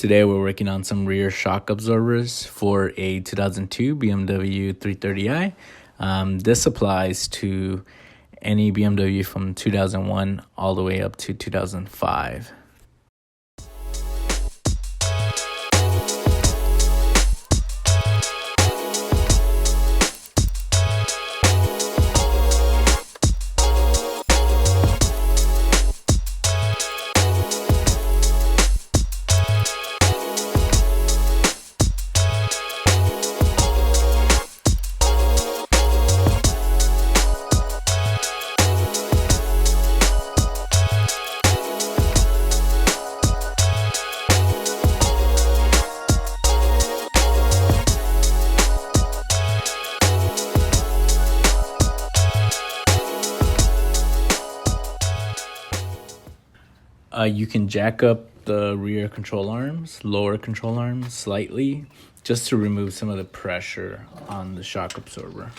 Today we're working on some rear shock absorbers for a 2002 BMW 330i. This applies to any BMW from 2001 all the way up to 2005. You can jack up the rear control arms, lower control arms slightly, just to remove some of the pressure on the shock absorber.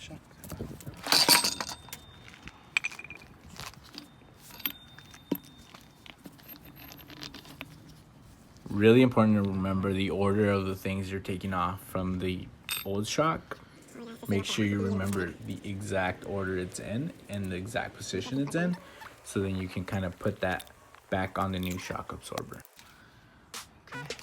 position. Really important to remember the order of the things you're taking off from the old shock. Make sure you remember the exact order it's in and the exact position it's in, so then you can kind of put that back on the new shock absorber. Okay.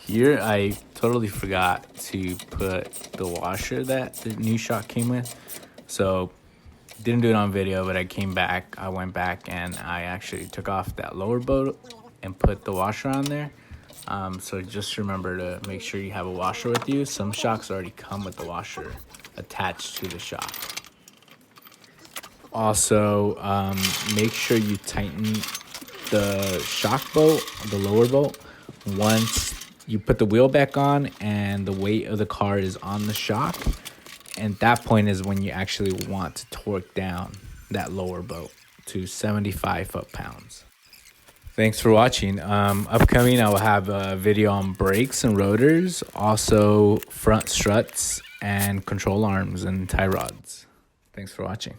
Here, I totally forgot to put the washer that the new shock came with. So, didn't do it on video, but I went back and I actually took off that lower bolt and put the washer on there. So just remember to make sure you have a washer with you. Some shocks already come with the washer attached to the shock. Also, make sure you tighten the shock bolt, the lower bolt, once you put the wheel back on and the weight of the car is on the shock. And that point is when you actually want to torque down that lower bolt to 75 foot-pounds. Thanks for watching. Upcoming, I will have a video on brakes and rotors, also front struts and control arms and tie rods. Thanks for watching.